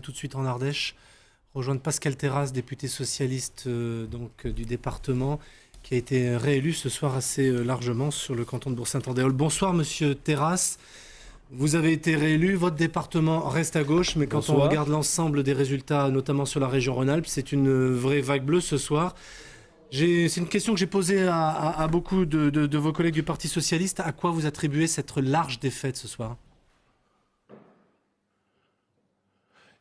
tout de suite en Ardèche, rejoindre Pascal Terrasse, député socialiste du département, qui a été réélu ce soir assez largement sur le canton de Bourg-Saint-Andéol. Bonsoir Monsieur Terrasse, vous avez été réélu, votre département reste à gauche, mais quand on regarde l'ensemble des résultats, notamment sur la région Rhône-Alpes, c'est une vraie vague bleue ce soir. C'est une question que j'ai posée à beaucoup de vos collègues du Parti socialiste. À quoi vous attribuez cette large défaite ce soir ?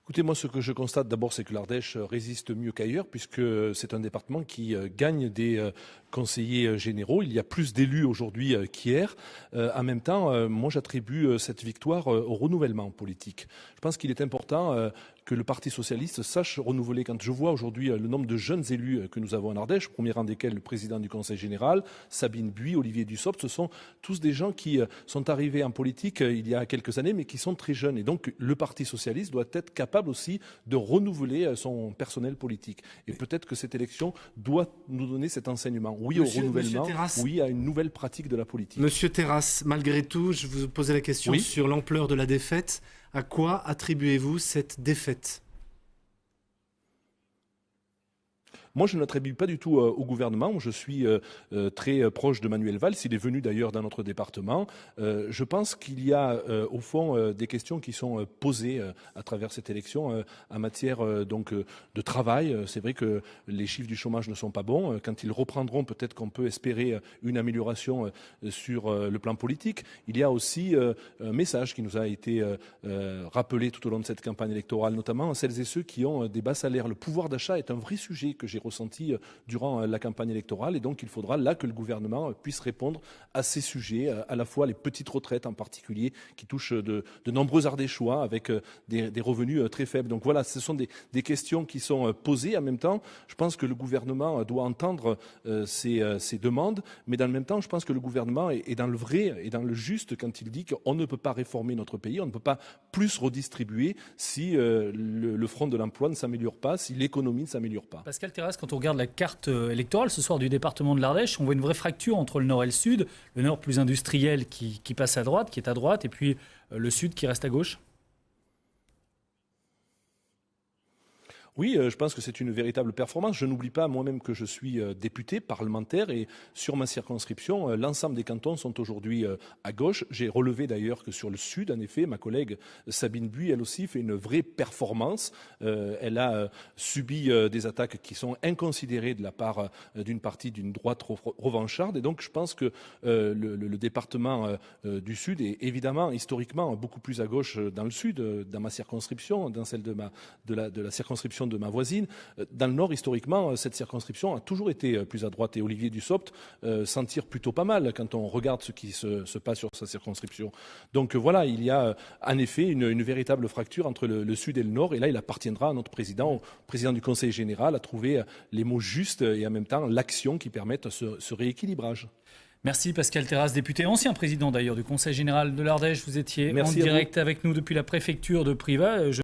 Écoutez, moi, ce que je constate d'abord, c'est que l'Ardèche résiste mieux qu'ailleurs, puisque c'est un département qui gagne des conseillers généraux. Il y a plus d'élus aujourd'hui qu'hier. En même temps, moi, j'attribue cette victoire au renouvellement politique. Je pense qu'il est important que le Parti socialiste sache renouveler. Quand je vois aujourd'hui le nombre de jeunes élus que nous avons en Ardèche, au premier rang desquels le président du Conseil général, Sabine Buis, Olivier Dussopt, ce sont tous des gens qui sont arrivés en politique il y a quelques années, mais qui sont très jeunes. Et donc, le Parti socialiste doit être capable aussi de renouveler son personnel politique. Et peut-être que cette élection doit nous donner cet enseignement. Oui au renouvellement, oui à une nouvelle pratique de la politique. Monsieur Terrasse, malgré tout, je vous posais la question sur l'ampleur de la défaite. À quoi attribuez-vous cette défaite ? Moi, je ne l'attribue pas du tout au gouvernement. Je suis très proche de Manuel Valls. Il est venu d'ailleurs dans notre département. Je pense qu'il y a au fond des questions qui sont posées à travers cette élection en matière de travail. C'est vrai que les chiffres du chômage ne sont pas bons. Quand ils reprendront, peut-être qu'on peut espérer une amélioration sur le plan politique. Il y a aussi un message qui nous a été rappelé tout au long de cette campagne électorale, notamment à celles et ceux qui ont des bas salaires. Le pouvoir d'achat est un vrai sujet que j'ai ressenti durant la campagne électorale, et donc il faudra là que le gouvernement puisse répondre à ces sujets, à la fois les petites retraites en particulier qui touchent de nombreux Ardéchois avec des revenus très faibles. Donc voilà, ce sont des questions qui sont posées. En même temps, je pense que le gouvernement doit entendre ces demandes, mais dans le même temps, je pense que le gouvernement est dans le vrai et dans le juste quand il dit qu'on ne peut pas réformer notre pays, on ne peut pas plus redistribuer si le front de l'emploi ne s'améliore pas, si l'économie ne s'améliore pas. Pascal Terrasse, quand on regarde la carte électorale ce soir du département de l'Ardèche, on voit une vraie fracture entre le nord et le sud. Le nord plus industriel qui passe à droite, qui est à droite, et puis le sud qui reste à gauche. Oui, je pense que c'est une véritable performance. Je n'oublie pas moi-même que je suis député parlementaire et sur ma circonscription, l'ensemble des cantons sont aujourd'hui à gauche. J'ai relevé d'ailleurs que sur le sud, en effet, ma collègue Sabine Buis, elle aussi, fait une vraie performance. Elle a subi des attaques qui sont inconsidérées de la part d'une partie d'une droite revancharde. Et donc, je pense que le département du sud est évidemment, historiquement, beaucoup plus à gauche dans le sud, dans ma circonscription, dans celle de la circonscription de ma voisine. Dans le Nord, historiquement, cette circonscription a toujours été plus à droite et Olivier Dussopt s'en tire plutôt pas mal quand on regarde ce qui se passe sur sa circonscription. Donc voilà, il y a en effet une véritable fracture entre le Sud et le Nord, et là il appartiendra à notre président, au président du Conseil général, à trouver les mots justes et en même temps l'action qui permette ce rééquilibrage. Merci Pascal Terrasse, député, ancien président d'ailleurs du Conseil général de l'Ardèche. Vous étiez en direct avec nous depuis la préfecture de Privas.